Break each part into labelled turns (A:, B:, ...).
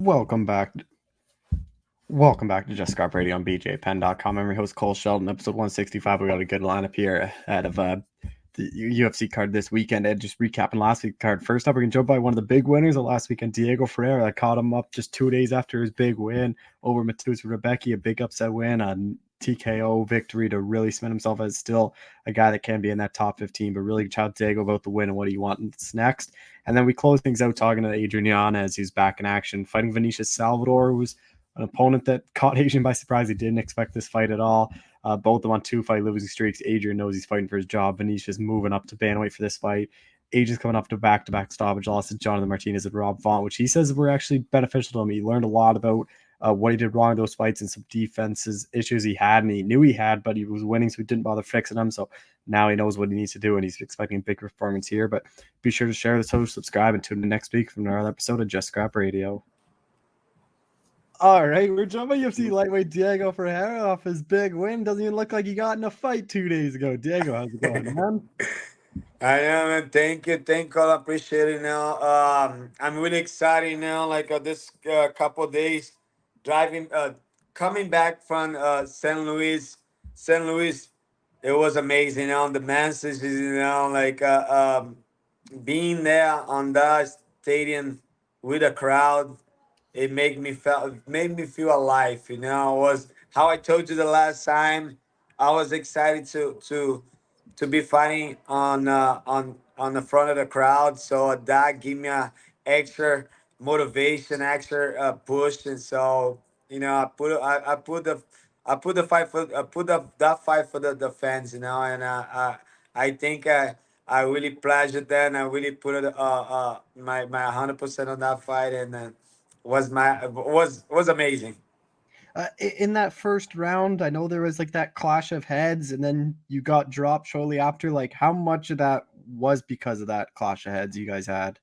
A: Welcome back. Welcome back to Just Scrap Radio on BJPenn.com. I'm your host, Cole Shelton, episode 165. We got a good lineup here out of the UFC card this weekend. And just recapping last week's card. First up, we're going to jump by one of the big winners of last weekend, Diego Ferreira. I caught him up just 2 days after his big win over Matus Rebecca, a big upset win, a TKO victory to really cement himself as still a guy that can be in that top 15. But really, shout out Diego about the win and what he wants next. And then we close things out talking to Adrian Yanez, who's back in action, fighting Vinicius Salvador, who's an opponent that caught Adrian by surprise. He didn't expect this fight at all. Both of them on 2 fight losing streaks. Adrian knows he's fighting for his job. Vinicius moving up to bantamweight for this fight. Adrian's coming up to back-to-back stoppage losses, Jonathan Martinez and Rob Font, which he says were actually beneficial to him. He learned a lot about what he did wrong in those fights and some defenses issues he had, and he knew he had, but he was winning, so he didn't bother fixing them. So now he knows what he needs to do, and he's expecting a big performance here. But be sure to share this host, subscribe, and tune in next week for another episode of Just Scrap Radio. All right, we're jumping UFC lightweight Diego Ferreira off his big win. Doesn't even look like he got in a fight 2 days ago. Diego, how's it going, man?
B: I am, and thank you, I appreciate it. Now, I'm really excited now. Like this couple of days, driving, coming back from St. Louis, it was amazing. The messages, like being there on that stadium with a crowd, it made me feel alive. Was how I told you the last time. I was excited to be fighting on the front of the crowd. So that gave me a extra motivation, extra push, and so I put the fight for I put that fight for the fans, and I think I really pleasured that, and I really put it my 100% on that fight, and was amazing.
A: In that first round, I know there was like that clash of heads, and then you got dropped shortly after. Like, how much of that was because of that clash of heads you guys had?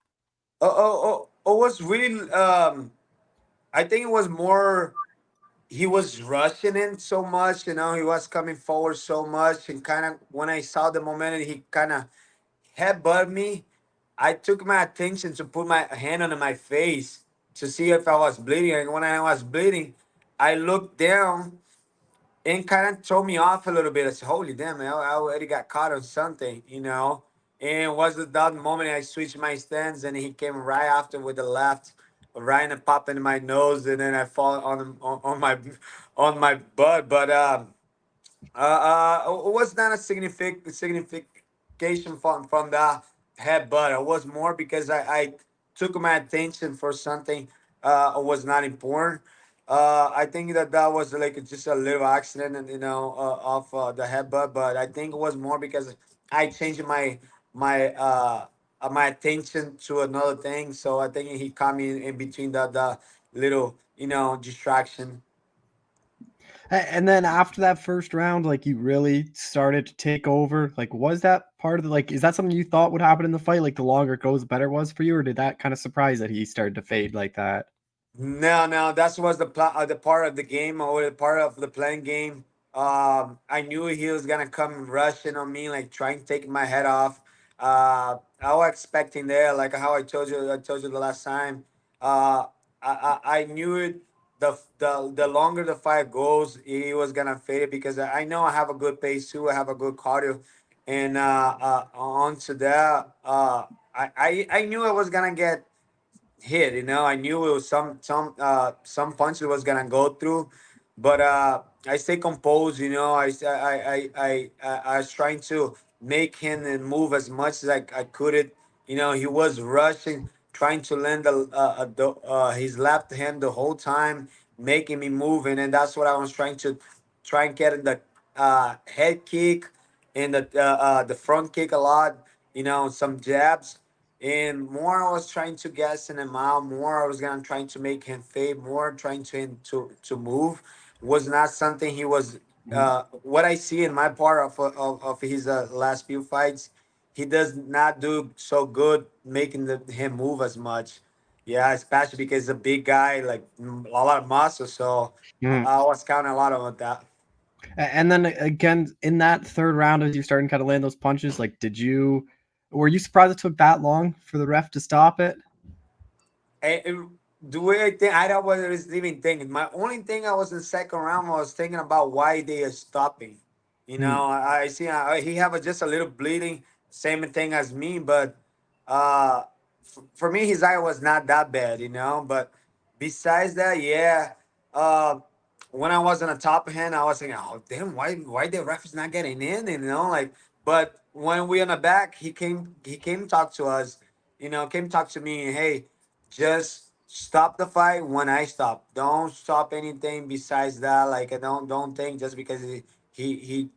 B: It was really I think it was more he was rushing in so much, he was coming forward so much, and kind of when I saw the momentum, he kind of headbutt me. I took my attention to put my hand on my face to see if I was bleeding, and when I was bleeding, I looked down and kind of throw me off a little bit. I said, "Holy damn, I already got caught on something," And it was at that moment I switched my stance, and he came right after with the left, right in the pop in my nose, and then I fall on my on my butt. But it was not a signification from the headbutt. It was more because I took my attention for something was not important. I think that was like just a little accident, and of the headbutt. But I think it was more because I changed my attention to another thing. So I think he caught me in between the little distraction.
A: And then after that first round, like you really started to take over. Like, was that part of the like? Is that something you thought would happen in the fight? Like, the longer it goes, the better it was for you, or did that kind of surprise that he started to fade like that?
B: No, no, that was the part of the game, or the part of the playing game. I knew he was gonna come rushing on me, like trying to take my head off. I was expecting there, like how I told you the last time. I knew it. The longer the fight goes, he was gonna fade it because I know I have a good pace too. I have a good cardio, and onto that, I knew I was gonna get hit. I knew it was some punch that was gonna go through, but I stay composed. I was trying to make him and move as much as I could. He was rushing, trying to land his left hand the whole time, making me move, and that's what I was try and get in the head kick and the front kick a lot. Some jabs and more I was trying to gas in him out, more I was gonna trying to make him fade, more trying to him to move. Was not something he was what I see in my part of his last few fights, he does not do so good making him move as much. Yeah, especially because he's a big guy, like a lot of muscle. So
A: Mhm.
B: I was counting a lot on that.
A: And then again, in that third round, as you starting to kind of land those punches, like, were you surprised it took that long for the ref to stop it?
B: the way I think, I don't was even thinking. My only thing I was in second round, I was thinking about why they are stopping. You
A: Hmm.
B: know, I see he have just a little bleeding, same thing as me, but uh, for me his eye was not that bad, you know. But besides that, yeah, uh, when I was on the top hand, I was thinking, oh damn, why the ref is not getting in, you know, like. But when we on the back, he came talk to us, you know, came talk to me, hey, just stop the fight when I stop. Don't stop anything besides that. Like I don't think just because he's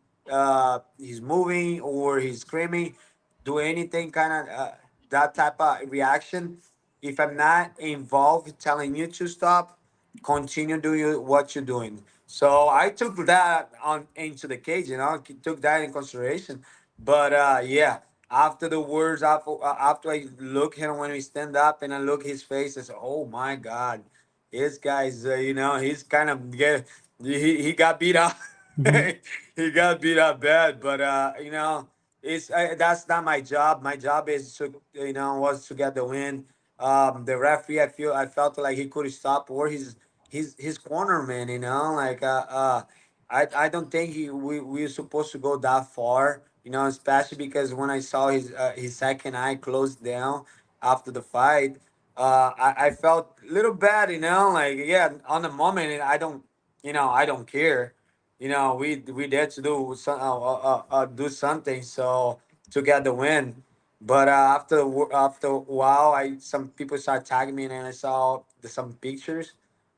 B: moving or he's screaming, do anything kind of that type of reaction. If I'm not involved, telling you to stop, continue doing what you're doing. So I took that on into the cage, you know, took that in consideration. But yeah, after the words, after I look him when we stand up and I look his face, I said, "Oh my God, this guy's, you know, he's kind of get he got beat up,
A: Hmm.
B: he got beat up bad." But you know, it's that's not my job. My job is to was to get the win. The referee, I felt like he could stop or his corner man. You know, like I don't think we're supposed to go that far, you know, especially because when I saw his second eye closed down after the fight, I felt a little bad, you know, like yeah, on the moment I don't, you know, I don't care, you know, we there to do something so to get the win, but after a while, I some people start tagging me and I saw some pictures.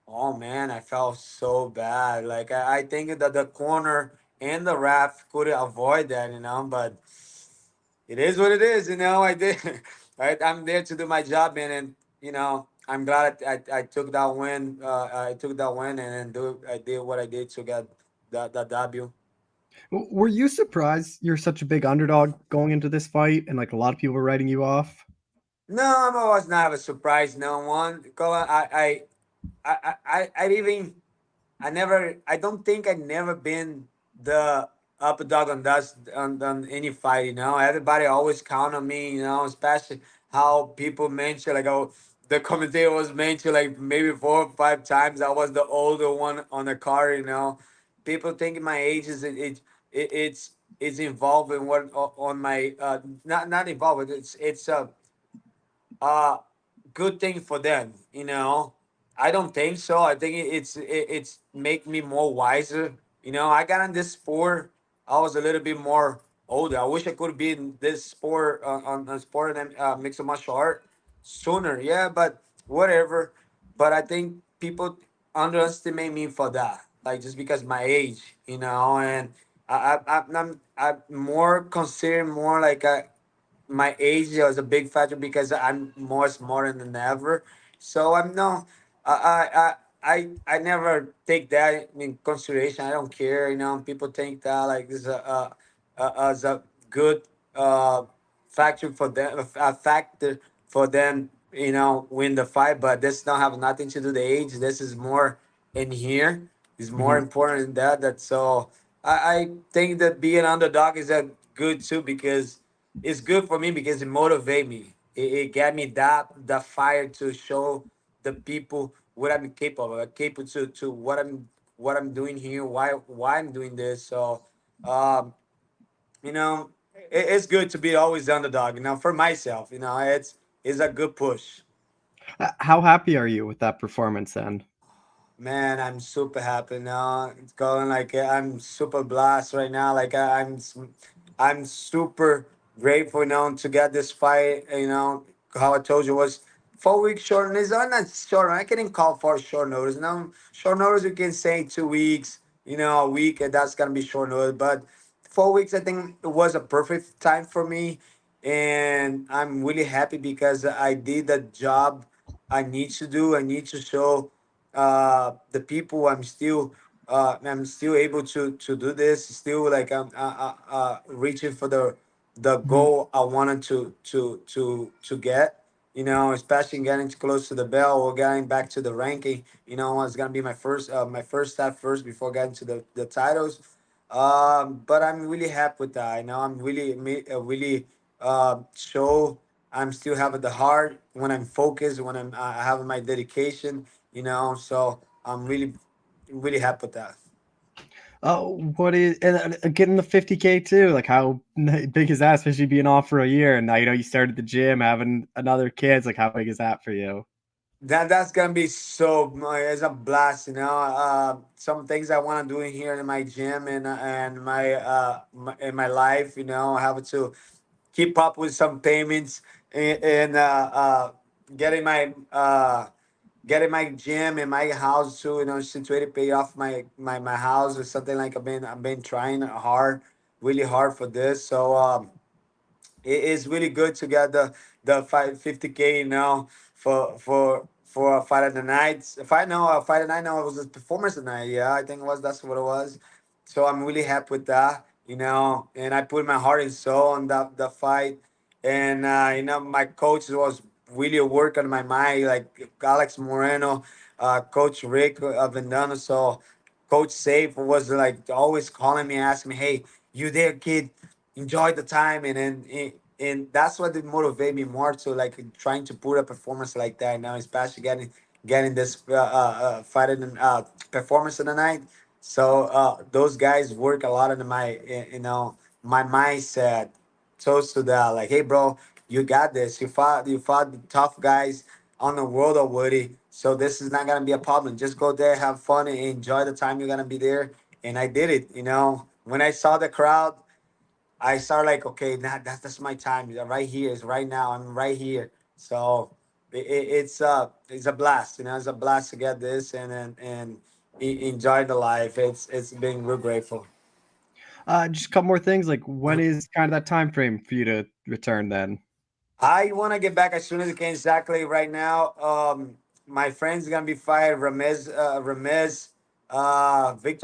B: Oh man, I felt so bad. Like I think that the corner and the ref could avoid that, you know. But it is what it is, you know. I did, right? I'm there to do my job, and you know, I'm glad I took that win. I took that win, and then I did what I did to get that W.
A: Were you surprised you're such a big underdog going into this fight, and like a lot of people were writing you off?
B: No, I was not a surprise. No one. I even I don't think I never been the upper dog on that on any fight. You know, everybody always count on me. You know, especially how people mention like oh the commentator was mentioned like maybe 4 or 5 times. I was the older one on the car. You know, people think my age is it's involved in what on my not involved. It's uh good thing for them, you know. I don't think so. I think it's make me more wiser, you know. I got in this sport, I was a little bit more older. I wish I could be in this sport on sport and mixed martial art sooner, yeah, but whatever. But I think people underestimate me for that, like just because my age, you know. And I'm more considered more like a my age was a big factor because I'm more smarter than ever. So I'm no, I never take that in consideration. I don't care. You know, people think that like this is as a good uh, factor for them, a factor for them. You know, win the fight, but this don't have nothing to do with the age. This is more in here. Is more
A: Hmm.
B: important than that. That so I think that being underdog is a good too because it's good for me because it motivate me. It got me that fire to show the people what I'm capable of. I'm capable to what I'm doing here, why I'm doing this. So um, you know, it's good to be always the underdog, you know, for myself, you know, it's a good push.
A: How happy are you with that performance then?
B: Man, I'm super happy now. It's going like I'm super blessed right now. Like I'm super grateful now to get this fight. You know how I told you was 4 weeks short. It's not short. I couldn't call for short notice. Now short notice you can say 2 weeks. You know a week and that's gonna be short notice. But 4 weeks I think it was a perfect time for me, and I'm really happy because I did the job I need to do. I need to show the people I'm still able to do this still like I'm reaching for the
A: Hmm.
B: goal I wanted to get, you know, especially getting close to the bell or getting back to the ranking, you know, it's gonna be my first step first before getting to the titles. But I'm really happy with that. I know I'm really show. I'm still having the heart, when I'm focused, when I have my dedication, So I'm really happy with that.
A: Oh, what is and getting the 50K too? Like how big is that? Especially being off for a year, and now you started the gym, having another kids. Like how big is that for you?
B: That's gonna be it's a blast, Some things I want to do in here in my gym and in my life, I have to keep up with some payments and getting my getting my gym and my house too, situated, pay off my house or something like I've been trying hard, really hard for this. So it is really good to get the 50K, for a fight at the night. If I know a fight at night, no, it was a performance at night. Yeah, I think that's what it was. So I'm really happy with that, and I put my heart and soul on that the fight. And my coach was really working on my mind, like Alex Moreno, Coach Rick Vendano. So Coach Safe was like always calling me, asking me, "Hey, you there, kid? Enjoy the time." And that's what did motivate me more to like trying to put a performance like that now, especially getting this fighting performance in the night. So those guys work a lot in my mindset toast to that, like, hey bro, you got this. You fought the tough guys on the world already, so this is not gonna be a problem. Just go there, have fun, and enjoy the time you're gonna be there. And I did it. When I saw the crowd, I started like, okay, that's my time. Right here is right now. I'm right here. So it's a blast. It's a blast to get this and enjoy the life. It's been real grateful.
A: Just a couple more things. Like when is kind of that time frame for you to return then?
B: I want to get back as soon as I can. Exactly right now. My friend's gonna be fighting Victor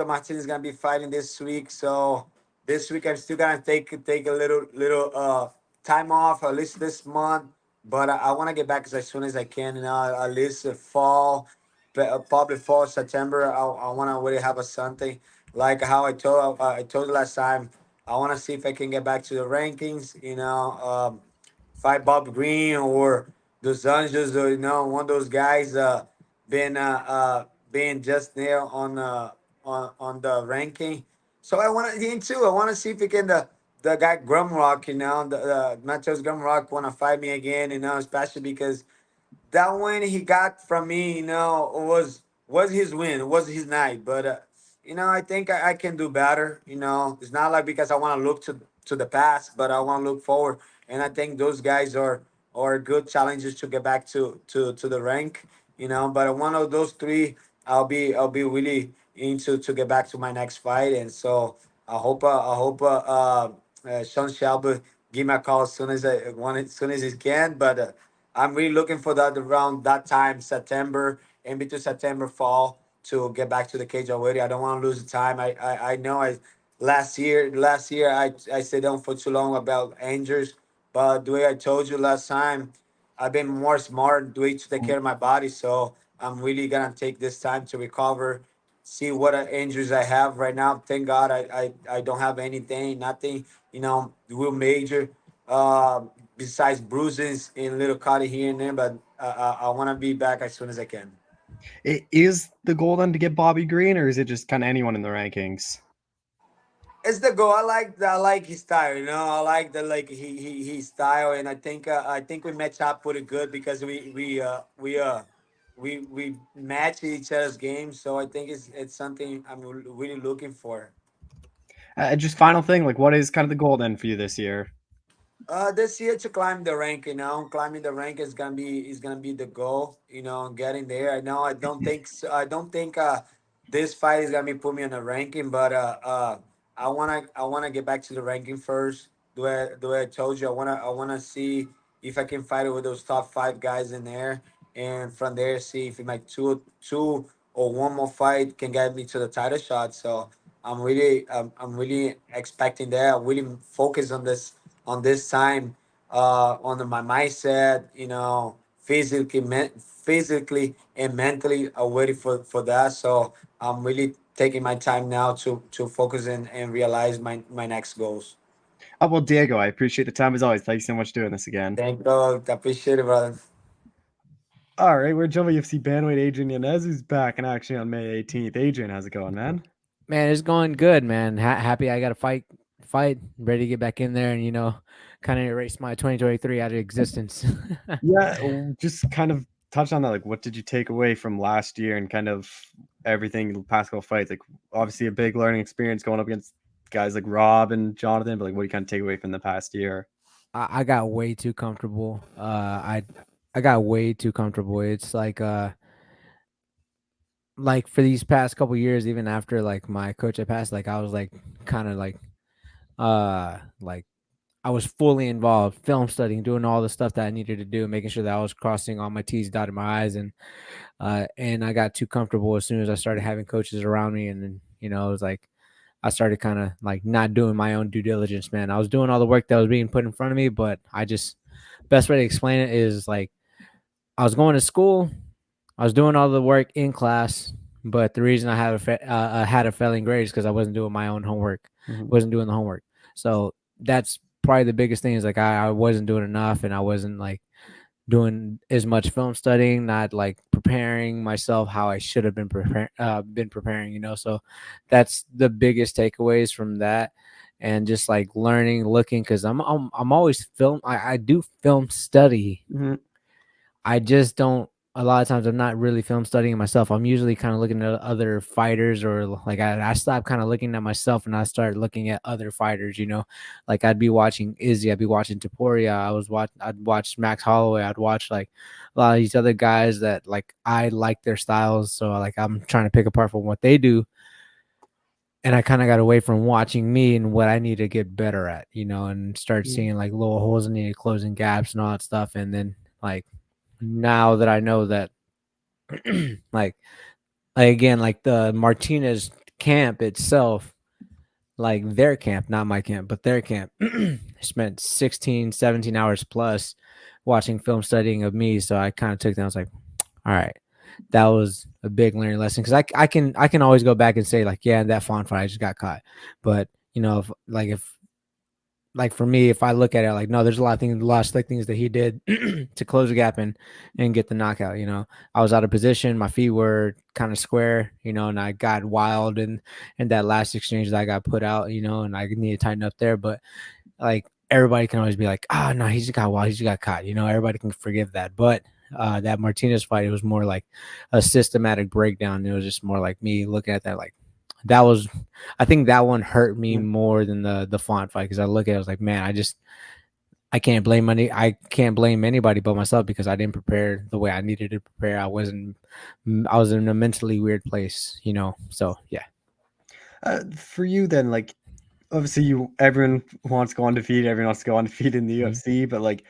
B: Martinez is gonna be fighting this week. So this week I'm still gonna take a little time off, at least this month. But I want to get back as soon as I can. At least fall, probably fall September. I want to already have a something like how I told you last time. I want to see if I can get back to the rankings. Fight Bob Green or Dos Anjos, or one of those guys been being just there on the ranking. So I want to him too. I want to see if he can the guy Grumrock, the Matheus Grumrock want to fight me again, especially because that win he got from me, was his win, was his night. But I think I can do better. It's not like because I want to look to the past, but I want to look forward. And I think those guys are good challenges to get back to the rank. But one of those three, I'll be really into to get back to my next fight. And so I hope Sean Shelby give me a call as soon as he can. But I'm really looking for that around that time, September, in between September, fall, to get back to the cage already. I don't want to lose the time. I know last year I stayed down for too long about injuries, but the way I told you last time, I've been more smart the way to take care of my body. So I'm really gonna take this time to recover, see what injuries I have right now. Thank God I don't have anything, nothing, real major. Besides bruises and little cut here and there, but I want to be back as soon as I can.
A: Is the goal then to get Bobby Green, or is it just kind of anyone in the rankings?
B: It's the goal. I like his style. I like the like his style, and I think we match up pretty good because we match each other's games. So I think it's something I'm really looking for.
A: Just final thing, like what is kind of the goal then for you this year?
B: This year to climb the rank, climbing the rank is gonna be the goal, getting there. I know I don't think this fight is gonna be put me on the ranking, but I wanna get back to the ranking first. The way I told you, I wanna see if I can fight with those top five guys in there, and from there see if my two or one more fight can get me to the title shot. So I'm really expecting that. I'm really focused on this time, on my mindset, physically and mentally are ready for that. So I'm really taking my time now to focus and realize my next goals.
A: Oh, well, Diego, I appreciate the time as always. Thanks so much for doing this again.
B: Thank you. I appreciate it, brother.
A: All right, we're jumping UFC bantamweight Adrian Yanez, who's back and actually on May 18th. Adrian, how's it going, man?
C: Man, it's going good, man. Happy I got to fight, ready to get back in there and kind of erase my 2023 out of existence.
A: Yeah, just kind of touch on that. Like, what did you take away from last year and kind of everything, the past couple fights? Like, obviously a big learning experience going up against guys like Rob and Jonathan, but like, what do you kind of take away from the past year?
C: I got way too comfortable. I got way too comfortable. It's like for these past couple years, even after like my coach had passed, like I was like kind of like I was fully involved, film studying, doing all the stuff that I needed to do, making sure that I was crossing all my T's, dotting my I's, and I got too comfortable as soon as I started having coaches around me, and then it was like I started kind of like not doing my own due diligence. Man, I was doing all the work that was being put in front of me, but I just best way to explain it is like I was going to school, I was doing all the work in class, but the reason I had a failing grade is because I wasn't doing my own homework,
A: Mhm.
C: wasn't doing the homework. So that's probably the biggest thing is like I wasn't doing enough, and I wasn't like doing as much film studying, not like preparing myself how I should have been preparing. So that's the biggest takeaways from that, and just like learning, looking because I'm always film. I do film study.
A: Mhm.
C: I just don't. A lot of times, I'm not really film studying myself. I'm usually kind of looking at other fighters, or like I stop kind of looking at myself and I start looking at other fighters. Like I'd be watching Izzy, I'd be watching Taporia, I'd watch Max Holloway, I'd watch like a lot of these other guys that like I like their styles, so like I'm trying to pick apart from what they do, and I kind of got away from watching me and what I need to get better at, and start
A: Mhm.
C: seeing like little holes in the closing gaps and all that stuff, and then like now that I know that like again like the Martinez camp itself, like their camp, not my camp, but their camp, spent 16, 17 hours plus watching film studying of me. So I kind of took that. I was like, all right, that was a big learning lesson because I can always go back and say like, yeah, that fawn fight I just got caught, but if for me, if I look at it like, no, there's a lot of things, a lot of slick things that he did to close the gap and get the knockout. I was out of position, my feet were kind of square, and I got wild and that last exchange that I got put out, and I need to tighten up there. But like everybody can always be like, oh no, he just got wild, he just got caught. Everybody can forgive that. But that Martinez fight, it was more like a systematic breakdown. It was just more like me looking at that like that was I think that one hurt me
A: Mhm.
C: more than the font fight because I look at it, I was like, man, I can't blame anybody but myself because I didn't prepare the way I needed to prepare. I was in a mentally weird place, So yeah.
A: For you, then, like, obviously, everyone wants to go undefeated, everyone wants to go undefeated in the
C: Mhm.
A: UFC, but like,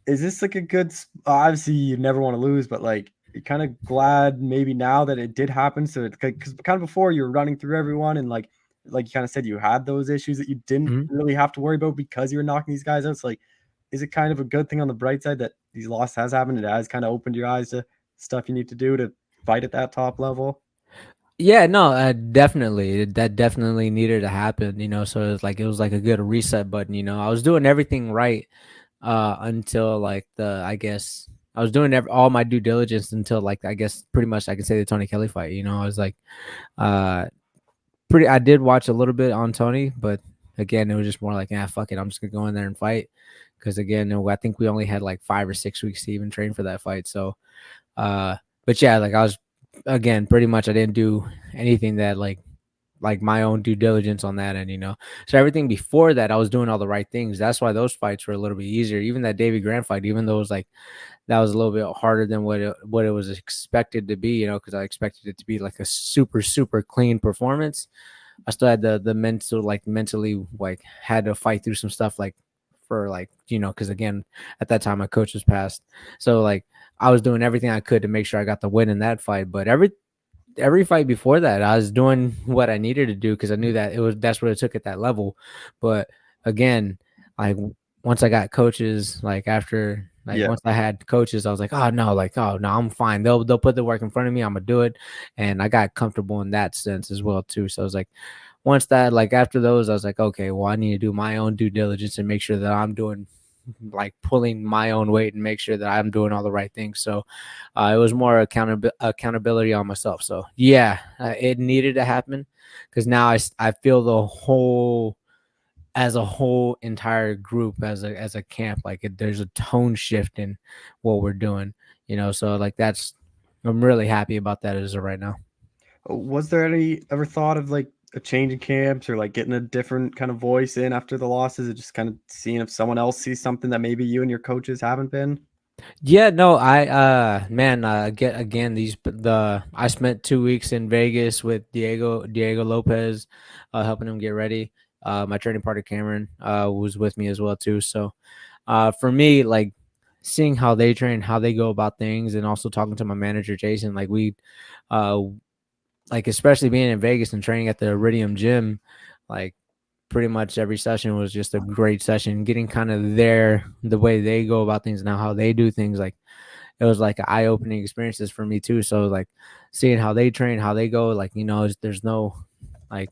A: is this like a good obviously you never want to lose, but like you're kind of glad maybe now that it did happen. So it's because kind of before you were running through everyone and like you kind of said you had those issues that you didn't
C: Mhm.
A: really have to worry about because you were knocking these guys out. So like, is it kind of a good thing on the bright side that these losses has happened? It has kind of opened your eyes to stuff you need to do to fight at that top level.
C: Yeah, no, definitely. That definitely needed to happen, So it was like a good reset button, I was doing everything right until like I guess I was doing all my due diligence until like I guess pretty much I can say the Tony Kelly fight. I was like uh pretty I did watch a little bit on Tony, but again it was just more like fuck it, I'm just gonna go in there and fight because again I think we only had like 5 or 6 weeks to even train for that fight. So uh but yeah, like I was again pretty much I didn't do anything that like my own due diligence on that end, So everything before that, I was doing all the right things. That's why those fights were a little bit easier. Even that Davy Grant fight, even though it was like that was a little bit harder than what it was expected to be, because I expected it to be like a super super clean performance. I still had the mentally like had to fight through some stuff like for like because again at that time my coach was passed, so like I was doing everything I could to make sure I got the win in that fight. But every fight before that, I was doing what I needed to do because I knew that that's what it took at that level. But again, like once I got coaches, like after like
A: Yeah.
C: once I had coaches, I was like, oh no, I'm fine. They'll put the work in front of me. I'm gonna do it, and I got comfortable in that sense as well too. So I was like, once that, like after those, I was like, okay, well, I need to do my own due diligence and make sure that I'm doing like pulling my own weight and make sure that I'm doing all the right things. So it was more accountability on myself. So yeah, it needed to happen because now I feel the whole as a whole entire group as a camp like there's a tone shift in what we're doing, so like that's I'm really happy about that as of right now.
A: Was there any ever thought of like a change in camps or like getting a different kind of voice in after the losses, or just kind of seeing if someone else sees something that maybe you and your coaches haven't been?
C: Yeah, no, I man, get again the I spent 2 weeks in Vegas with Diego Lopez, helping him get ready. My training partner Cameron was with me as well too. So for me, like seeing how they train, how they go about things, and also talking to my manager Jason, like we uh like especially being in Vegas and training at the Iridium gym, like pretty much every session was just a great session. Getting kind of the way they go about things now, how they do things, like it was like eye opening experiences for me too. So like seeing how they train, how they go, like there's no like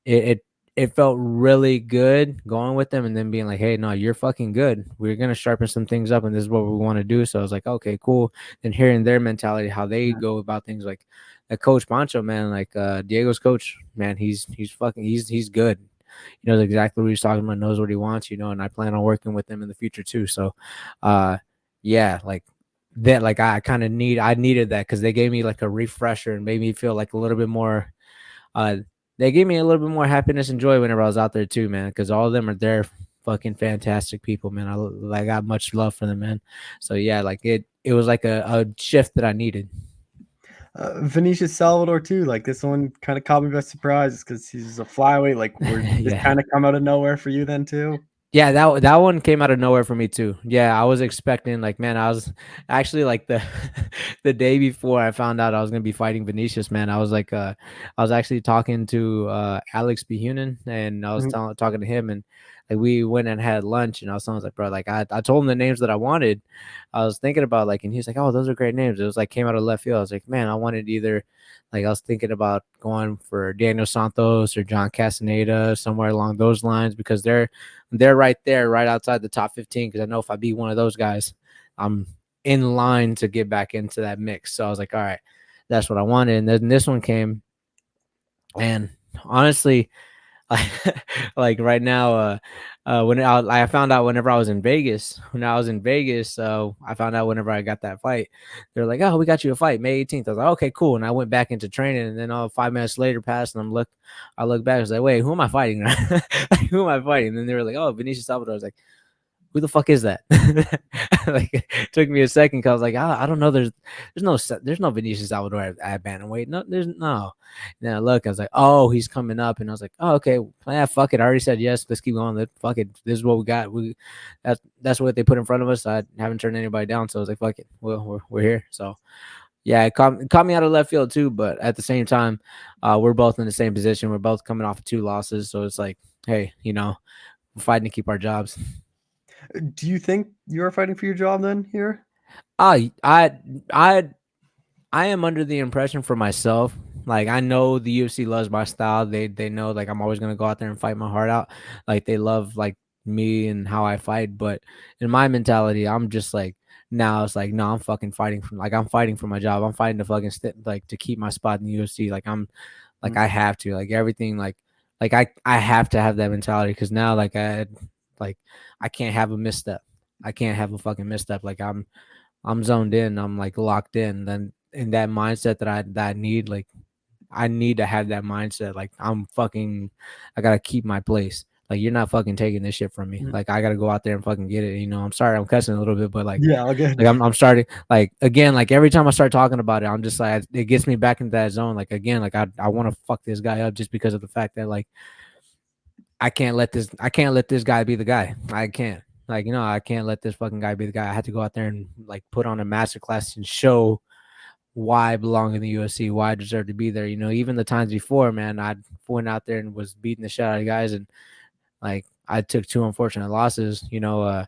C: it it felt really good going with them and then being like, hey, no, you're fucking good. We're gonna sharpen some things up, and this is what we want to do. So I was like, okay, cool. Then hearing their mentality, how they go about things, like Coach Pancho, man, like Diego's coach, man, he's fucking he's good. He knows exactly what he's talking about, knows what he wants, and I plan on working with him in the future too. So uh yeah, like that, like I needed that because they gave me like a refresher and made me feel like a little bit more uh, they gave me a little bit more happiness and joy whenever I was out there too, man. Because all of them are there, fucking fantastic people, man. I got much love for them, man. So yeah, like it was like a shift that I needed.
A: Vinicius Salvador too. Like this one kind of caught me by surprise because he's a flyweight. Like, were this
C: Yeah.
A: kind of come out of nowhere for you then too?
C: Yeah, that one came out of nowhere for me too. Yeah, I was expecting, like, man, I was actually like the the day before I found out I was gonna be fighting Venetius, man. I was like, I was actually talking to Alex Behunin, and I was
A: Mhm.
C: talking to him, and like we went and had lunch, and I was like, bro, like I told him the names that I wanted. I was thinking about, like, and he's like, oh, those are great names. It was like came out of left field. I was like, man, I wanted either, like, I was thinking about going for Daniel Santos or John Castaneda, somewhere along those lines, because they're right there, right outside the top 15. Because I know if I beat one of those guys, I'm in line to get back into that mix. So I was like, all right, that's what I wanted. And then this one came, and honestly, like right now, when I found out whenever I was in Vegas, I found out whenever I got that fight, they're like, "Oh, we got you a fight May 18th." I was like, "Okay, cool." And I went back into training, and then 5 minutes later passed, and I look back, I was like, "Wait, who am I fighting? Like, who am I fighting?" And then they were like, "Oh, Benicio Salvador." I was like, who the fuck is that? Like, it took me a second because I was like, I don't know. There's no Vinicius Salvador at bantamweight. No, there's no. And then I look, I was like, oh, he's coming up, and I was like, oh, okay, yeah, fuck it. I already said yes. Let's keep going. Fuck it. This is what we got. That's what they put in front of us. I haven't turned anybody down, so I was like, fuck it. Well, we're here. So yeah, it caught me out of left field too, but at the same time, we're both in the same position. We're both coming off of 2 losses, so it's like, hey, we're fighting to keep our jobs.
A: Do you think you are fighting for your job then here?
C: I I I I am under the impression for myself. Like I know the UFC loves my style. They know like I'm always gonna go out there and fight my heart out. Like they love like me and how I fight. But in my mentality, I'm just like now it's like no, I'm fucking fighting from like I'm fighting for my job. I'm fighting to fucking like to keep my spot in the UFC. Like I'm like
A: Mhm.
C: I have to like everything like I have to have that mentality because now like I can't have a misstep. I can't have a fucking misstep. Like I'm zoned in. I'm like locked in. Then in that mindset that I need, like I need to have that mindset. Like I gotta keep my place. Like you're not fucking taking this shit from me.
A: Mhm.
C: Like I gotta go out there and fucking get it. I'm sorry, I'm cussing a little bit, but
A: Yeah, all good.
C: like I'm starting like again, like every time I start talking about it, I'm just like it gets me back into that zone. Like again, like I want to fuck this guy up just because of the fact that like I can't let this guy be the guy. I can't. Like, I can't let this fucking guy be the guy. I had to go out there and like put on a masterclass and show why I belong in the UFC, why I deserve to be there. Even the times before, man, I went out there and was beating the shit out of guys, and like I took two unfortunate losses. You know,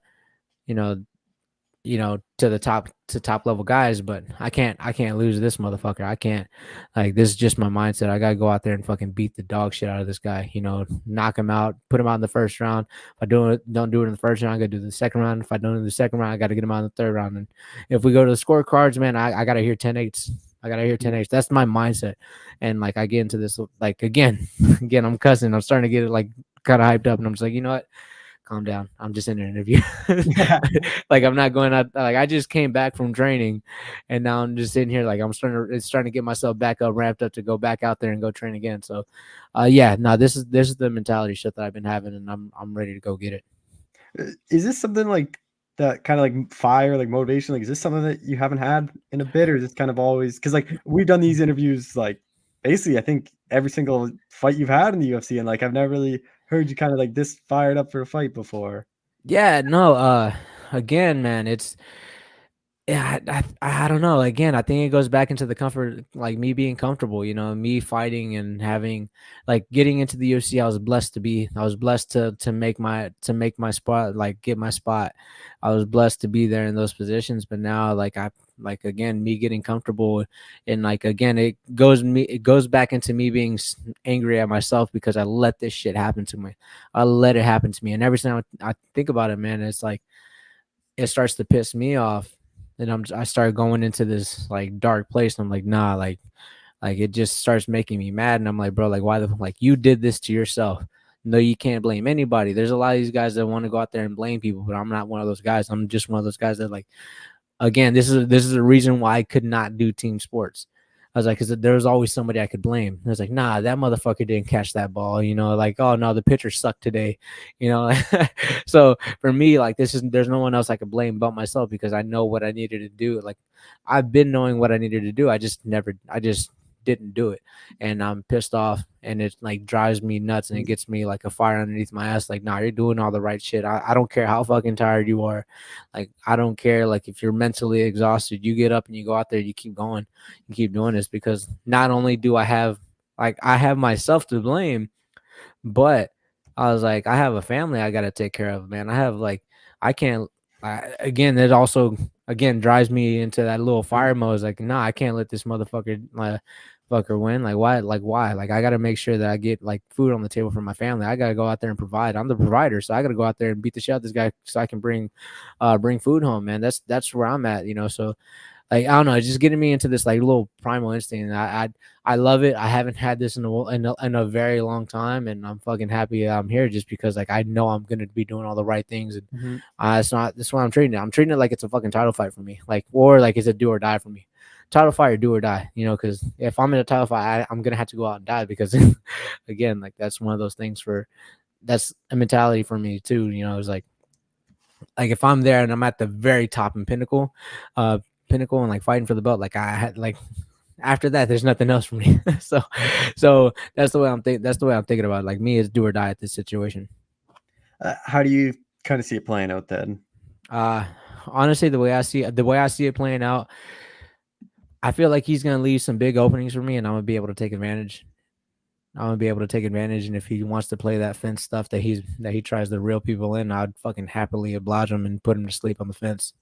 C: to the top level guys, but I can't lose this motherfucker. I can't, like, this is just my mindset. I gotta go out there and fucking beat the dog shit out of this guy, knock him out, put him out in the first round. If I don't do it in the first round, I gotta do the second round. If I don't do the second round, I gotta get him out in the third round. And if we go to the scorecards, man, I gotta hear 10-8s. I gotta hear 10-8s. That's my mindset. And like I get into this, like, again, again, I'm cussing. I'm starting to get it like kind of hyped up, and I'm just like, you know what? Calm down. I'm just in an interview. Like, I'm not going out. Like, I just came back from training, and now I'm just sitting here. Like, it's starting to get myself back up, ramped up to go back out there and go train again. So, yeah, no, this is the mentality shit that I've been having, and I'm ready to go get it.
A: Is this something like that kind of like fire, like motivation? Like, is this something that you haven't had in a bit, or is this kind of always because like we've done these interviews like basically I think every single fight you've had in the UFC, and like I've never really heard you kind of like this fired up for a fight before.
C: Yeah, no. Again, man, it's yeah, I don't know. Again, I think it goes back into the comfort, like me being comfortable, me fighting and having, like, getting into the UFC. I was blessed to make my spot, like get my spot. I was blessed to be there in those positions. But now, like, again, me getting comfortable, and like, again, it goes back into me being angry at myself because I let this shit happen to me. I let it happen to me, and every time I think about it, man, it's like it starts to piss me off, and I start going into this like dark place, and I'm like, nah, like it just starts making me mad, and I'm like, bro, like, why like, you did this to yourself. No, you can't blame anybody. There's a lot of these guys that want to go out there and blame people, but I'm not one of those guys. I'm just one of those guys that, like, again, this is a reason why I could not do team sports. I was like, because there was always somebody I could blame. I was like, nah, that motherfucker didn't catch that ball. Like, oh no, the pitcher sucked today. You know, so for me, like, there's no one else I could blame but myself, because I know what I needed to do. Like, I've been knowing what I needed to do. I just didn't do it, and I'm pissed off, and it like drives me nuts, and it gets me like a fire underneath my ass. Like, nah, you're doing all the right shit. I don't care how fucking tired you are. Like, I don't care. Like, if you're mentally exhausted, you get up and you go out there, you keep going, you keep doing this, because not only do I have myself to blame, but I was like, I have a family I got to take care of, man. I have, like, I can't, again, it also, again, drives me into that little fire mode. It's like, nah, I can't let this fucker win. Like, why? Like, I got to make sure that I get like food on the table for my family. I got to go out there and provide. I'm the provider. So I got to go out there and beat the shit out of this guy so I can bring food home, man. That's where I'm at, so, like, I don't know, it's just getting me into this like little primal instinct. And I love it. I haven't had this in a very long time, and I'm fucking happy I'm here, just because, like, I know I'm gonna be doing all the right things, and
A: Mhm.
C: it's not. That's why I'm treating it. I'm treating it like it's a fucking title fight for me, like, or like it's a do or die for me. Title fight or do or die, because if I'm in a title fight, I'm gonna have to go out and die, because again, like, that's one of those things that's a mentality for me too. It's like if I'm there and I'm at the very top and pinnacle and like fighting for the belt, like I had like after that, there's nothing else for me. So that's the way I'm thinking about it. Like, me is do or die at this situation.
A: How do you kind of see it playing out then?
C: Uh Honestly, the way I see it playing out, I feel like he's gonna leave some big openings for me, and I'm gonna be able to take advantage. I'm gonna be able to take advantage, and if he wants to play that fence stuff that he tries to reel people in, I'd fucking happily oblige him and put him to sleep on the fence.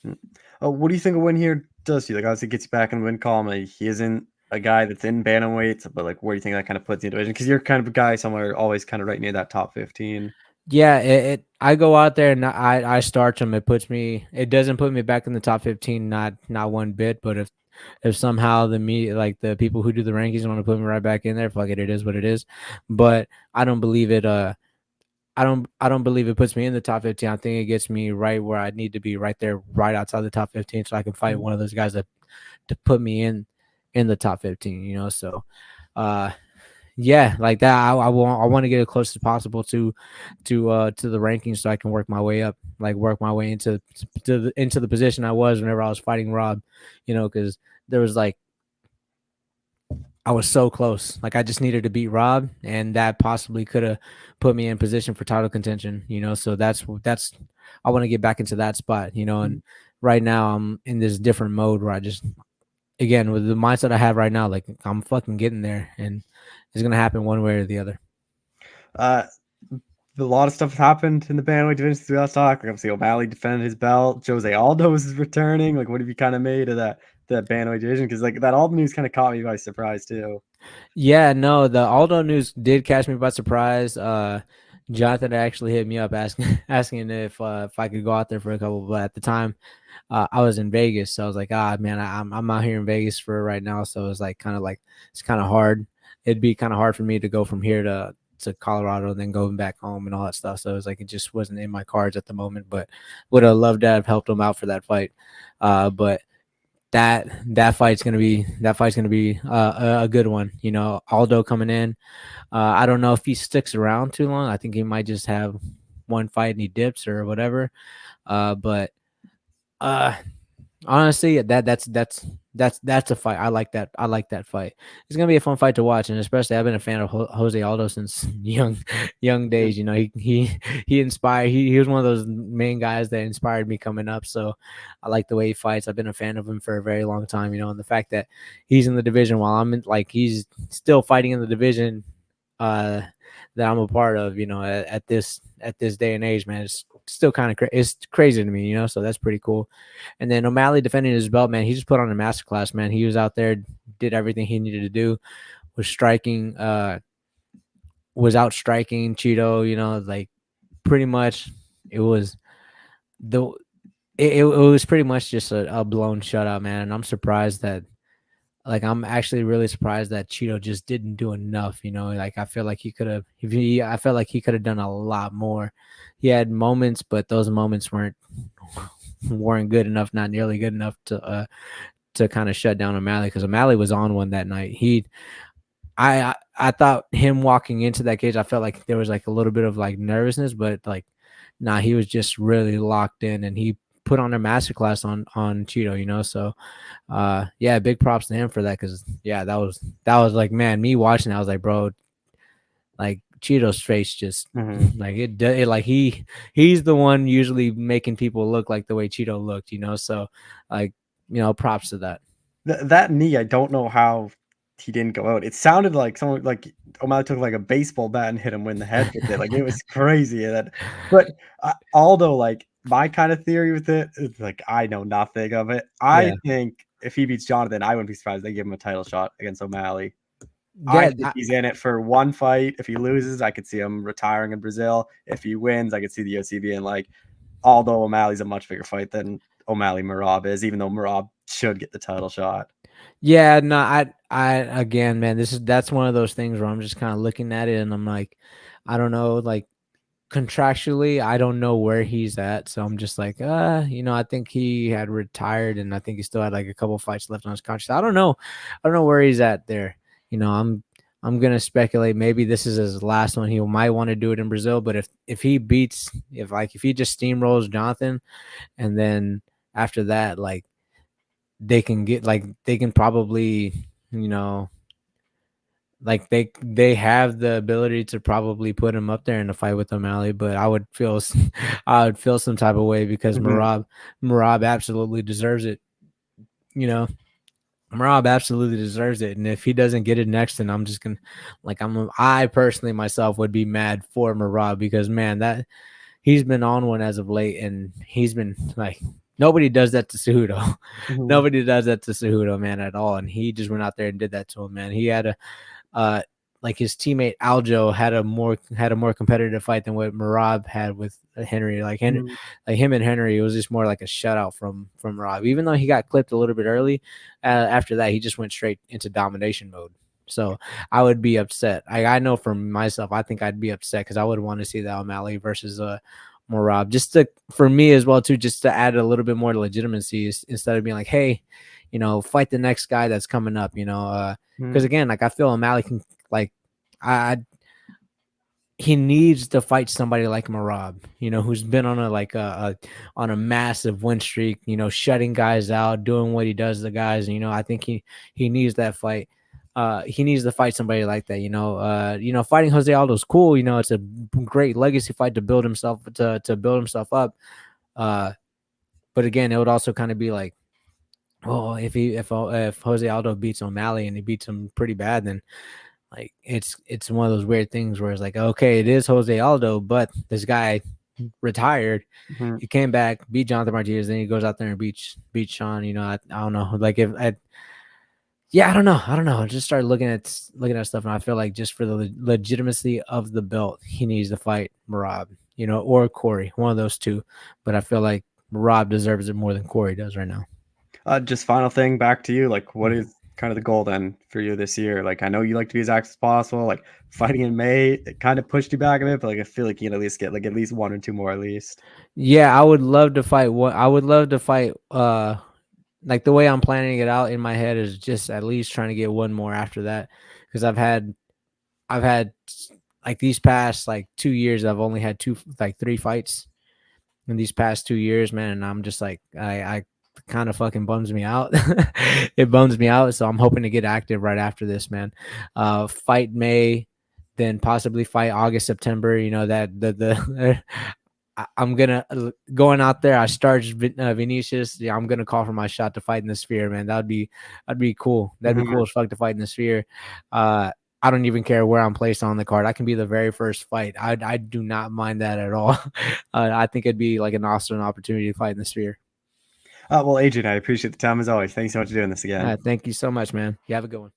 A: Mm. Oh, what do you think a win here does to you? Like, obviously, gets you back in the win column. Like, he isn't a guy that's in bantamweights, but like, where do you think that kind of puts you in the division? Because you're kind of a guy somewhere always kind of right near that top 15.
C: Yeah, I go out there and I starch him. It doesn't put me back in the top 15, not one bit. But if somehow the people who do the rankings want to put me right back in there, fuck it, it is what it is. But I don't believe it. I don't believe it puts me in the top 15. I think it gets me right where I need to be, right there, right outside the top 15, so I can fight
A: Mhm.
C: one of those guys that to put me in the top 15. So. Uh, yeah, like that. I want to get as close as possible to the rankings, so I can work my way up, like work my way into the position I was whenever I was fighting Rob, because there was like I was so close. Like, I just needed to beat Rob, and that possibly could have put me in position for title contention. So that's I want to get back into that spot. And right now I'm in this different mode where I just, again, with the mindset I have right now, like, I'm fucking getting there, and it's gonna happen one way or the other.
A: Uh, a lot of stuff has happened in the bantamweight division since we last talked. Like obviously O'Malley defended his belt. Jose Aldo is returning. Like, what have you kind of made of that bantamweight division? Because like that Aldo news kind of caught me by surprise too.
C: Yeah, no, the Aldo news did catch me by surprise. Jonathan actually hit me up asking asking if I could go out there for a couple, but at the time, I was in Vegas, so I was like, ah, man, I'm out here in Vegas for right now, so it's like it's kind of hard. It'd be kind of hard for me to go from here to Colorado and then going back home and all that stuff. So it was like it just wasn't in my cards at the moment, but would have loved to have helped him out for that fight. But that fight's gonna be a good one. You know, Aldo coming in. I don't know if he sticks around too long. I think he might just have one fight and he dips or whatever. But uh, honestly, that's a fight. I like that. I like that fight. It's gonna be a fun fight to watch, and especially I've been a fan of Jose Aldo since young days. You know, he inspired. He was one of those main guys that inspired me coming up. So I like the way he fights. I've been a fan of him for a very long time. You know, and the fact that he's in the division while I'm in, like he's still fighting in the division uh that I'm a part of. You know, at this day and age, man, it's still kind of it's crazy to me. You know, so that's pretty cool. And then O'Malley defending his belt, man, he just put on a masterclass, man. He was out there, did everything he needed to do, was striking, was out striking Cheeto, you know, like pretty much it was the it was pretty much just a blown shutout, man. And I'm surprised that I'm actually really surprised that Cheeto just didn't do enough, you know. Like I feel like he could have I felt like he could have done a lot more. He had moments, but those moments weren't good enough, not nearly good enough to kind of shut down O'Malley because O'Malley was on one that night. I thought him walking into that cage, I felt like there was like a little bit of like nervousness, but like nah, he was just really locked in and he put on a masterclass on Cheeto, you know. So yeah, big props to him for that because yeah, that was like man, me watching, I was like, bro, like Cheeto's face just
A: Mhm.
C: like it like he's the one usually making people look like the way Cheeto looked, you know. So like you know, props to that.
A: That knee, I don't know how he didn't go out. It sounded like someone like O'Malley took like a baseball bat and hit him in the head with it. Like it was crazy. But Aldo, like my kind of theory with it is like I know nothing of it. I
C: Yeah,
A: think if he beats Jonathan, I wouldn't be surprised they give him a title shot against O'Malley. I
C: yeah,
A: think he's in it for one fight. If he loses, I could see him retiring in Brazil. If he wins, I could see the OC being like, although O'Malley's a much bigger fight than O'Malley Marab is, even though Marab should get the title shot.
C: yeah. No, I again, man, that's one of those things where I'm just kind of looking at it and I'm like, I don't know, like contractually, I don't know where he's at. So I'm just like, you know, I think he had retired and I think he still had like a couple fights left on his contract. I don't know. I don't know where he's at there. You know, I'm gonna speculate maybe this is his last one. He might want to do it in Brazil, but if he beats if he just steamrolls Jonathan and then after that, like they can probably, you know, like they have the ability to probably put him up there in a fight with O'Malley, but I would feel I would feel some type of way because
A: Mhm,
C: Marab absolutely deserves it. You know, Marab absolutely deserves it, and if he doesn't get it next, then I'm just gonna I personally myself would be mad for Marab because man, that he's been on one as of late, and he's been like nobody does that to Cejudo.
A: mhm,
C: Nobody does that to Cejudo, man, at all, and he just went out there and did that to him, man. He had a uh, like his teammate Aljo had a more competitive fight than what Marab had with Henry.
A: mhm,
C: Like him and Henry, it was just more like a shutout from Marab. Even though he got clipped a little bit early, after that he just went straight into domination mode. So I would be upset. I know for myself, I think I'd be upset because I would want to see that O'Malley versus Marab, just to for me as well too, just to add a little bit more legitimacy instead of being like, hey, you know, fight the next guy that's coming up, you know, because
A: mhm,
C: again, like I feel O'Malley can like I he needs to fight somebody like Marab, you know, who's been on a on a massive win streak, you know, shutting guys out, doing what he does to guys. And, you know, I think he needs that fight. He needs to fight somebody like that, you know, fighting Jose Aldo is cool. You know, it's a great legacy fight to build himself up. Uh, but again, it would also kind of be like, oh, if Jose Aldo beats O'Malley and he beats him pretty bad, then Like it's one of those weird things where it's like, okay, it is Jose Aldo, but this guy retired.
A: Mhm.
C: He came back, beat Jonathan Martinez, then he goes out there and beats Sean. I don't know. Like if I yeah, I don't know. I just started looking at stuff, and I feel like just for the legitimacy of the belt, he needs to fight Marab, or Corey, one of those two. But I feel like Marab deserves it more than Corey does right now.
A: Just final thing back to you. Like, what
C: Mhm.
A: is kind of the goal then for you this year? Like, I know you like to be as active as possible. Like, fighting in May, it kind of pushed you back a bit, but like, I feel like you can at least get like at least 1 or 2 more at least.
C: Yeah, I would love to fight. What I would love to fight. Like the way I'm planning it out in my head is just at least trying to get one more after that, because I've had like these past like 2 years, I've only had three fights in these past 2 years, man. And I'm just like, I kind of fucking bums me out. It bums me out. So I'm hoping to get active right after this, man. Fight May, then possibly fight August, September. That the I'm gonna going out there. I started Vinicius. Yeah, I'm gonna call for my shot to fight in the Sphere, man. That'd be cool. That'd be
A: Mhm.
C: cool as fuck to fight in the Sphere. I don't even care where I'm placed on the card. I can be the very first fight. I do not mind that at all. I think it'd be like an awesome opportunity to fight in the Sphere.
A: Well, Adrian, I appreciate the time as always. Thanks so much for doing this again.
C: Thank you so much, man. You have a good one.